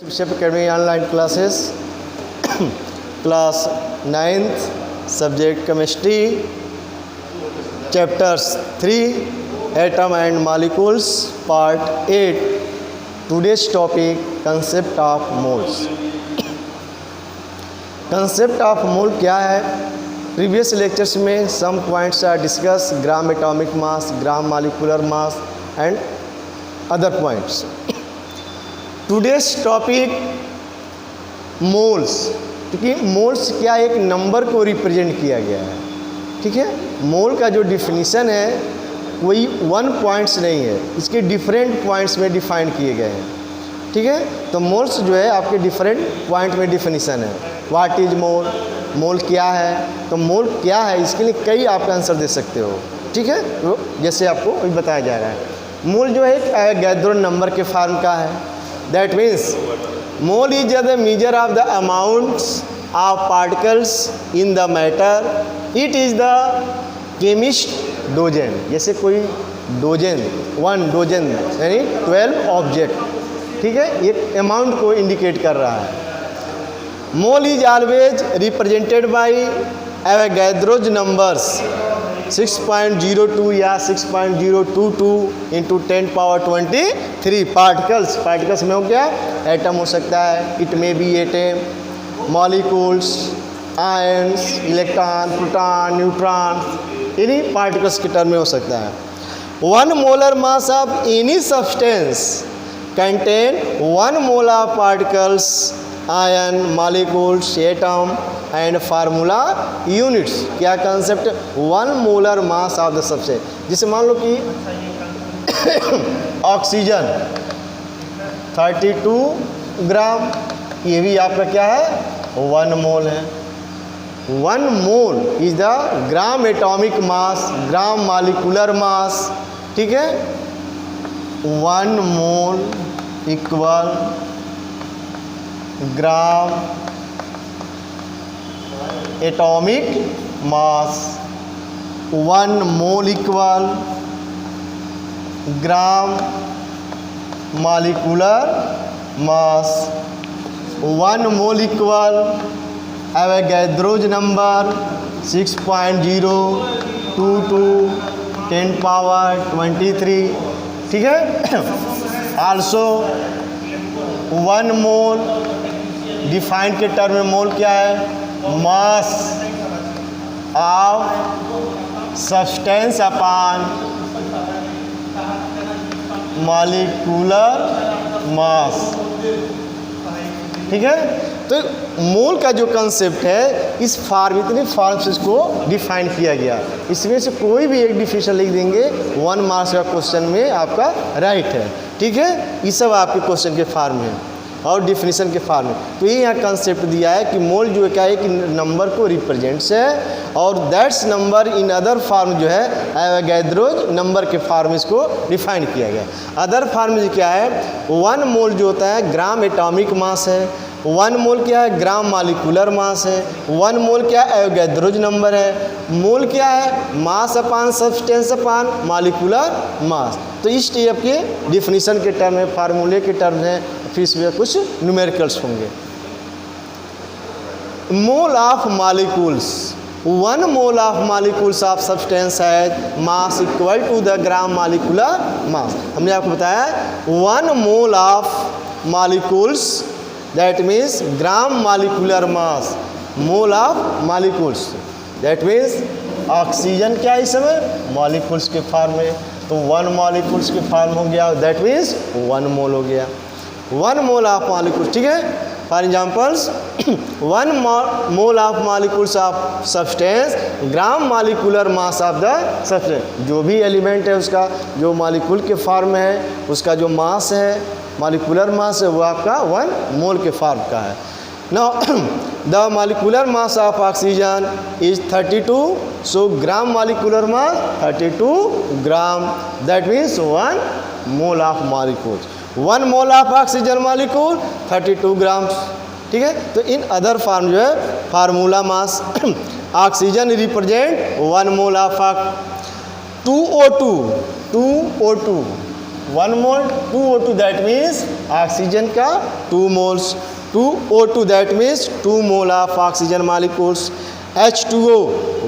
Bishop Academy online classes class 9th subject chemistry chapters 3 atom and molecules part 8 today's topic concept of moles concept of mole क्या है previous lectures में some points are discussed gram atomic mass gram molecular mass and other points today's topic moles, क्योंकि moles क्या एक number को represent किया गया है। ठीक है, मोल का जो डिफिनीशन है वही वन पॉइंट्स नहीं है, इसके डिफरेंट पॉइंट्स में डिफाइन किए गए हैं। ठीक है, तो मोल्स जो है आपके डिफरेंट पॉइंट में डिफिनीशन है। व्हाट इज मोल, मोल क्या है, तो मोल क्या है इसके लिए कई आप आंसर दे सकते हो। ठीक है, तो जैसे आपको अभी बताया जा रहा है मोल जो है एक गैद्रो नंबर के फॉर्म का है। That means mole is the measure of the amounts of particles in the matter. It is the chemist dozen. जैसे कोई डोजन, वन डोजन यानी 12 ऑब्जेक्ट। ठीक है, ये अमाउंट को इंडिकेट कर रहा है। Mole is always represented by Avogadro's numbers 6.02 या 6.022 इंटू 10 पावर 23 पार्टिकल्स में हो क्या एटम हो सकता है। It may be atom, molecules, ions, electron, proton, neutron, इन्हीं पार्टिकल्स के टर्म में हो सकता है। One molar mass of any substance contain one mole of particles, ion, molecules, atom and formula units. क्या concept, one molar mass of the substance. जैसे मान लो कि ऑक्सीजन 32 ग्राम, ये भी आपका क्या है, वन मोल है। One mole is the gram atomic mass, gram molecular मास। ठीक है, one mole equal gram atomic mass, one mole equal ग्राम मॉलिक्यूलर मास, one mole equal Avogadro's number 6.022 10 power 23। ठीक है, आल्सो वन मोल डिफाइंड के term में मोल क्या है, mass of substance upon molecular mass. ठीक है, तो मोल का जो कंसेप्ट है इस फॉर्म, इतने फॉर्म से इसको डिफाइन किया गया। इसमें से कोई भी एक डिफिनेशन लिख देंगे, वन मार्क्स का क्वेश्चन में आपका राइट है। ठीक है, ये सब आपके क्वेश्चन के फॉर्म है और डिफिनीशन के फॉर्म में। तो ये यहाँ कंसेप्ट दिया है कि मोल जो है क्या है कि नंबर को रिप्रेजेंट्स है, और that's number in other form जो है एवोगैड्रोज नंबर के फॉर्म इसको डिफाइन किया गया। अदर फॉर्म क्या है, वन मोल जो होता है ग्राम एटॉमिक मास है, वन मोल क्या है ग्राम मॉलिक्यूलर मास है, वन मोल क्या है एवोगैड्रोज नंबर है, मोल क्या है मास अपान सब्सटेंस अपान मॉलिक्यूलर मास। तो इस टाइप के डिफिनीशन के टर्म है, फार्मूले के टर्म हैं, फिर इसमें कुछ न्यूमेरिकल्स होंगे। Mole of molecules, one mole of molecules of substance है mass equal to the gram molecular mass. हमने आपको बताया one mole of molecules that means gram molecular mass, mole of molecules that means oxygen क्या इस समय molecules के form में, तो वन मॉलिक्यूल्स के फॉर्म हो गया, दैट मीन्स वन मोल हो गया, वन मोल ऑफ मॉलिक्यूल्स। ठीक है, for examples one mole of molecules of substance gram molecular mass of the substance. जो भी एलिमेंट है उसका जो मॉलिक्यूल के फॉर्म में है उसका जो मास है मॉलिक्यूलर मास है वो आपका वन मोल के फॉर्म का है। Now the molecular mass of oxygen is 32, so gram molecular mass 32 gram, that means one mole of molecules. One mole of oxygen molecule 32 ग्राम। ठीक है, तो इन अदर फॉर्म जो है formula mass oxygen represent one mole of 2O2 1 mole, 2 O2 that means oxygen का 2 moles, 2 O2 that means 2 mole of oxygen molecules, H2O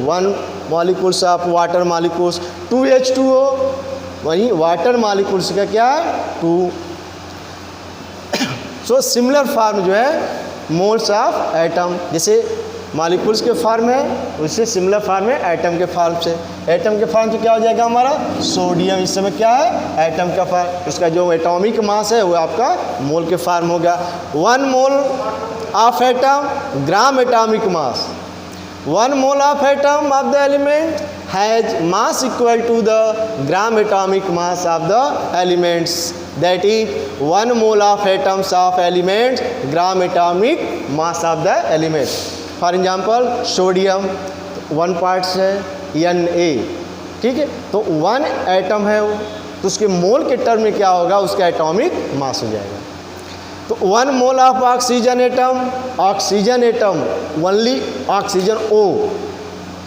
1 molecules of water molecules, 2 H2O वही water molecules का क्या है 2। So similar form जो है moles of atom, जैसे molecules के form है उससे सिमिलर फॉर्म है एटम के फॉर्म से। एटम के फॉर्म से क्या हो जाएगा हमारा सोडियम, इस समय क्या है एटम का फॉर्म, उसका जो एटॉमिक मास है वो आपका मोल के फॉर्म होगा। 1 mole of atom gram atomic mass, 1 mole of atom of the element has mass equal to the gram atomic mass of the elements, that is 1 mole of atoms of elements gram atomic mass of the elements। for example sodium 1 parts है Na, ठीक है, तो 1 atom है वो, तो उसके मोल के term में क्या होगा उसका एटॉमिक मास हो जाएगा। तो 1 mole of oxygen atom only oxygen O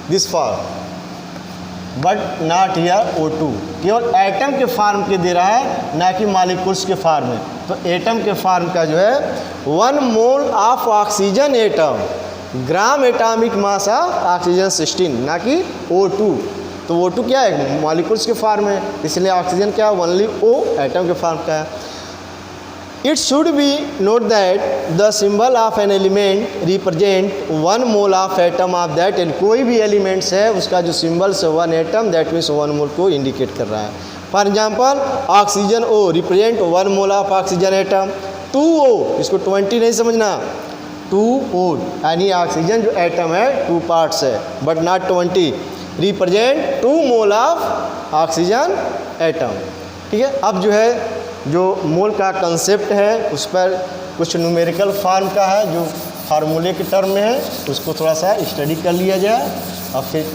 this form but not here O2, केवल एटम के फॉर्म के दे रहा है ना कि मॉलिक्यूल्स के फॉर्म में। तो एटम के फॉर्म का जो है 1 mole of oxygen atom gram atomic mass of oxygen 16 ना कि O2। तो O2 क्या है मॉलिक्यूल्स के फॉर्म है, इसलिए ऑक्सीजन क्या है ओनली O एटम के फॉर्म का है। It should be note that the symbol of an element represent 1 mole of atom of that element। कोई भी एलिमेंट्स है उसका जो सिम्बल्स है 1 एटम दैट मीन्स 1 मोल को इंडिकेट कर रहा है। For example oxygen O represent 1 mole of oxygen atom, 2O इसको 20 नहीं समझना, 2O यानी ऑक्सीजन जो एटम है 2 पार्ट्स है but not 20, represent 2 mole of oxygen atom. ठीक है, अब जो है जो मोल का कंसेप्ट है उस पर कुछ न्यूमेरिकल फॉर्म का है जो फार्मूले के टर्म में है, उसको थोड़ा सा स्टडी कर लिया जाए और फिर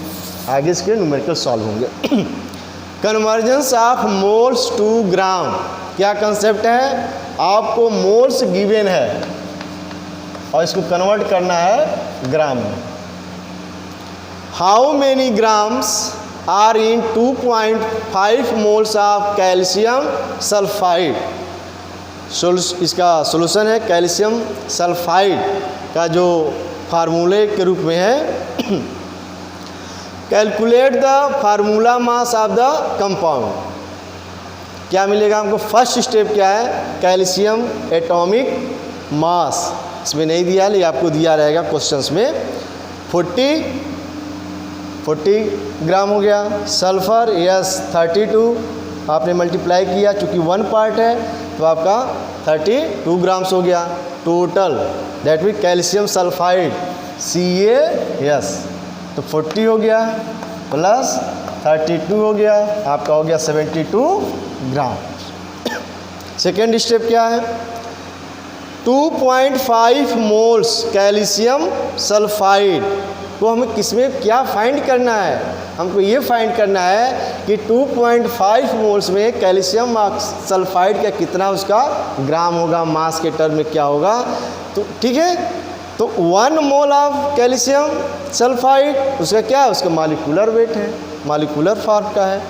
आगे इसके न्यूमेरिकल सॉल्व होंगे। कन्वर्जेंस ऑफ मोल्स टू ग्राम, क्या कंसेप्ट है, आपको मोल्स गिवन है और इसको कन्वर्ट करना है ग्राम में। How many grams are in 2.5 moles of calcium sulphide. इसका सोल्यूशन है कैल्शियम सल्फाइड का जो फार्मूले के रूप में है। Calculate the formula mass of the compound, क्या मिलेगा हमको, फर्स्ट स्टेप क्या है कैल्शियम एटॉमिक मास, इसमें नहीं दिया लेकिन आपको दिया रहेगा क्वेश्चंस में। 40 ग्राम हो गया, सल्फ़र यस 32 आपने मल्टीप्लाई किया चूँकि 1 पार्ट है तो आपका 32 ग्राम्स हो गया total, that mean calcium sulphide CaS, तो 40 हो गया प्लस 32 हो गया, आपका हो गया 72 ग्राम। सेकेंड स्टेप क्या है, 2.5 मोल्स कैल्शियम सल्फाइड तो हमें किसमें क्या फाइंड करना है, हमको ये फाइंड करना है कि 2.5 मोल्स में कैल्शियम सल्फाइड का कितना उसका ग्राम होगा, मास के टर्म में क्या होगा। तो ठीक है, तो 1 मोल ऑफ कैल्शियम सल्फाइड उसका क्या है, उसका मॉलिक्यूलर वेट है, मॉलिक्यूलर फॉर्म का है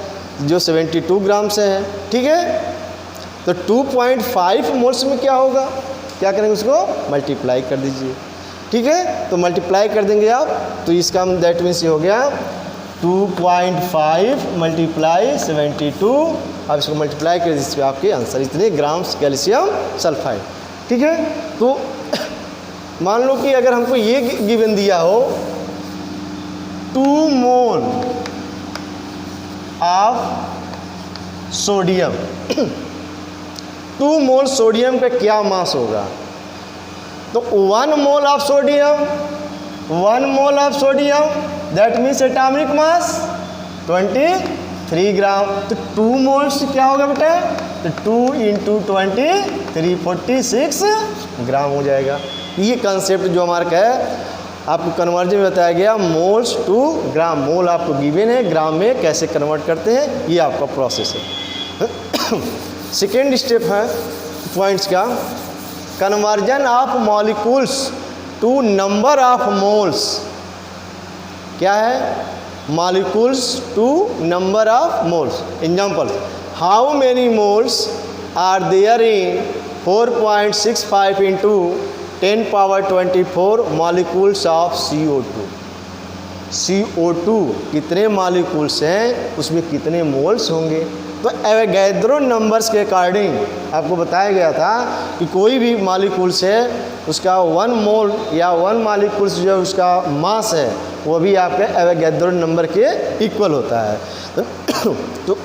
जो 72 ग्राम से है। ठीक है, तो 2.5 मोल्स में क्या होगा, क्या करेंगे उसको मल्टीप्लाई कर दीजिए। ठीक है, तो मल्टीप्लाई कर देंगे आप, तो इसका दैट मीन्स ये हो गया 2.5 मल्टीप्लाई 72, आप इसको मल्टीप्लाई कर दीजिए, आपके आंसर इतने ग्राम्स कैल्शियम सल्फाइड। ठीक है, तो मान लो कि अगर हमको ये गिवन दिया हो 2 मोल ऑफ सोडियम 2 मोल सोडियम का क्या मास होगा, तो 1 mole of sodium that means atomic mass 23 ग्राम, तो 2 मोल्स क्या होगा बेटा, तो 2 × 23 46 ग्राम हो जाएगा। ये कंसेप्ट जो हमारा का है आपको कन्वर्जन में बताया गया मोल्स टू ग्राम, मोल आपको गिवन है, ग्राम में कैसे कन्वर्ट करते हैं ये आपका प्रोसेस है। सेकेंड स्टेप है पॉइंट्स का, conversion of molecules to number of moles, क्या है molecules to number of moles. Example how many moles are there in 4.65 into 10⁻24 molecules of CO2। CO2 कितने मॉलिक्यूल्स हैं, उसमें कितने मोल्स होंगे। तो एवोगैड्रो नंबर्स के अकॉर्डिंग आपको बताया गया था कि कोई भी मॉलिक्यूल्स है उसका 1 मोल या 1 मॉलिक्यूल्स जो उसका मास है वो भी आपके एवोगैड्रो नंबर के इक्वल होता है। तो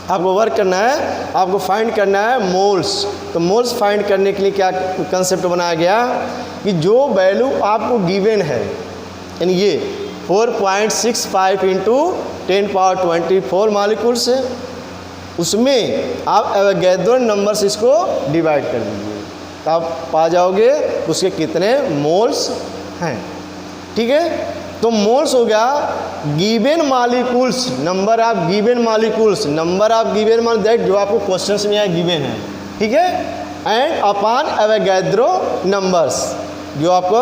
आपको वर्क करना है, आपको फाइंड करना है मोल्स। तो मोल्स फाइंड करने के लिए क्या कंसेप्ट बनाया गया कि जो वैल्यू आपको गिवन है, यानी ये 4.65 इंटू 10⁻24 मॉलिक्यूल्स है, उसमें आप एवोगैड्रो नंबर से इसको डिवाइड कर दीजिए तो आप पा जाओगे उसके कितने मोल्स हैं। ठीक है, तो मोल्स हो गया given molecules, number of given molecules, number of given mall that जो आपको क्वेश्चंस में यहाँ गिवन है। ठीक है, एंड अपॉन एवोगैड्रो नंबर्स जो आपको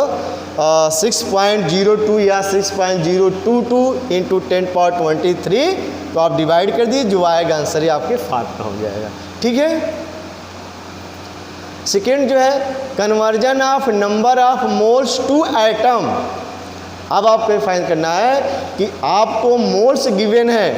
6.02 या 6.022 इंटू 10⁻23 तो आप डिवाइड कर दिए, जो आएगा आंसर ही आपके 5 का हो जाएगा। ठीक है, सेकेंड जो है conversion of number of moles to atom. अब आपको फाइंड करना है कि आपको मोल्स गिवन है,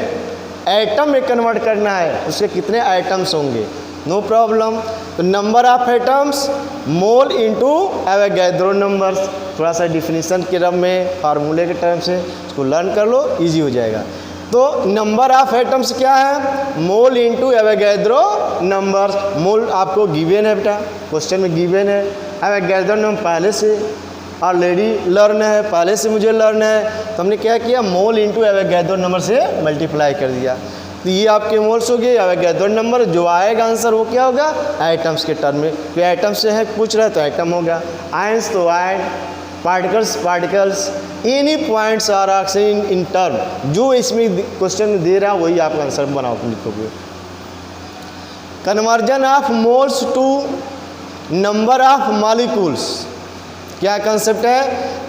एटम में कन्वर्ट करना है, उसके कितने आइटम्स होंगे। No problem. तो number of atoms mole into Avogadro numbers, थोड़ा सा डिफिनीशन के टर्म में, फार्मूले के टर्म से इसको लर्न कर लो, इजी हो जाएगा। तो नंबर ऑफ एटम्स क्या है, मोल इनटू एवोगैड्रो नंबर्स। मोल आपको गिवन है बेटा, क्वेश्चन में गिवन है। एवोगैड्रो नंबर पहले से ऑलरेडी लर्न है, पहले से मुझे लर्न है, तो हमने क्या किया, मोल इनटू एवोगैड्रो नंबर से मल्टीप्लाई कर दिया। तो ये आपके मोल्स हो गए। एवोगैड्रो नंबर जो आएगा आंसर वो क्या होगा, एटम्स के टर्म में। तो एटम्स से है पूछ रहा है तो एटम होगा, आयंस तो ion, particles particles, any points are oxygen in term, जो इसमें क्वेश्चन में दे रहा है वही आप आंसर बनाओ लिखोगे। Conversion of moles to number of molecules, क्या कंसेप्ट है,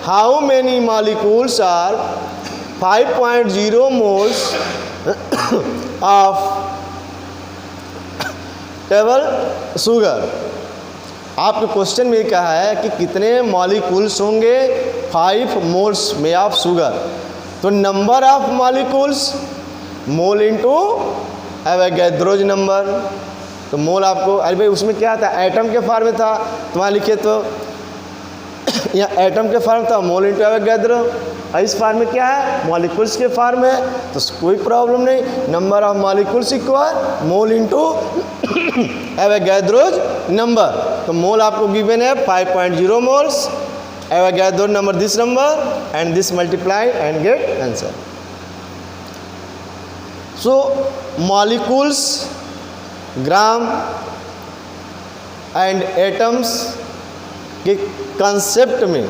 how many molecules are 5.0 moles of table sugar. आपके क्वेश्चन में कहा है कि कितने मॉलिक्यूल्स होंगे 5 मोल्स में ऑफ शुगर। तो number of molecules mole into Avogadro's number. तो मोल आपको, अरे भाई उसमें क्या था, एटम के फॉर्म में था, तुम्हारा लिखे तो यहाँ एटम के फॉर्म था, मोल इनटू एवोगैड्रो। इस फॉर्म में क्या है, मॉलिक्यूल्स के फॉर्म है, तो कोई प्रॉब्लम नहीं। Number of molecules equal mole into Avogadro's number. तो मोल आपको गिवन है 5.0 moles, Avogadro number this number and this multiply and get answer. So molecules, gram and atoms के कंसेप्ट में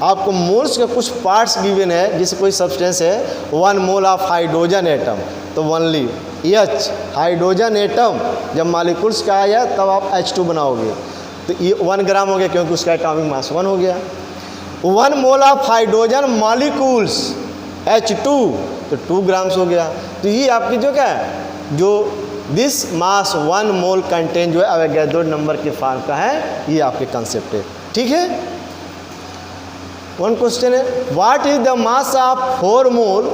आपको मोल्स के कुछ पार्ट्स गिवन है। जैसे कोई सब्सटेंस है 1 मोल ऑफ हाइड्रोजन एटम, तो ओनली H हाइड्रोजन एटम जब मॉलिक्यूल्स का आया तब आप H2 बनाओगे, तो ये 1 ग्राम हो गया क्योंकि उसका एटॉमिक मास 1 हो गया। 1 mole of hydrogen molecules H2 तो 2 ग्राम्स हो गया। तो ये आपकी जो क्या है, जो दिस मास 1 मोल कंटेन जो है एवोगैड्रो नंबर के फॉर्म का है, ये आपके कंसेप्ट है। ठीक है, वन क्वेश्चन है, what is the mass of 4 mole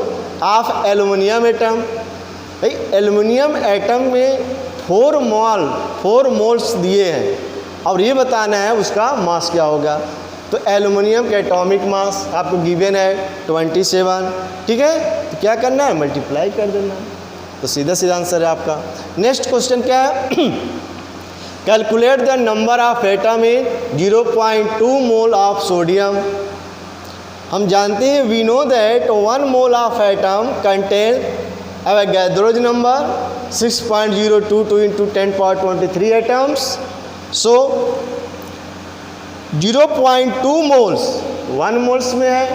of aluminium atom. भाई एल्युमिनियम एटम में 4 मोल्स दिए हैं और ये बताना है उसका मास क्या होगा। तो एल्युमिनियम के एटॉमिक मास आपको गिवन है 27। ठीक है, तो क्या करना है, मल्टीप्लाई कर देना, तो सीधा सीधा आंसर है आपका। नेक्स्ट क्वेश्चन क्या है, calculate the number of atom in 0.2 mole of sodium. हम जानते हैं, we know that 1 mole of atom contain Avogadro's number 6.022 into 10⁻23 atoms. So 0.2 moles 1 moles में है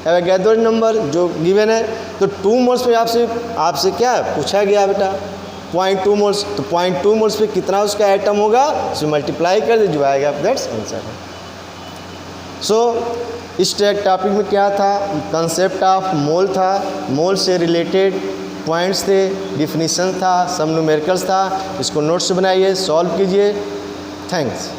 एवोगैड्रोज नंबर जो गिवन है, तो 2 मोल्स में आपसे क्या है पूछा गया बेटा 0.2 मोल्स, तो 0.2 मोल्स पे कितना उसका एटम होगा, उसमें मल्टीप्लाई कर दे, जो आएगा दैट्स आंसर है। सो इस टॉपिक में क्या था, कंसेप्ट ऑफ मोल था, मोल से रिलेटेड पॉइंट्स थे, डिफिनीशन था, सम न्यूमेरिकल्स था। इसको नोट्स बनाइए, सॉल्व कीजिए। थैंक्स।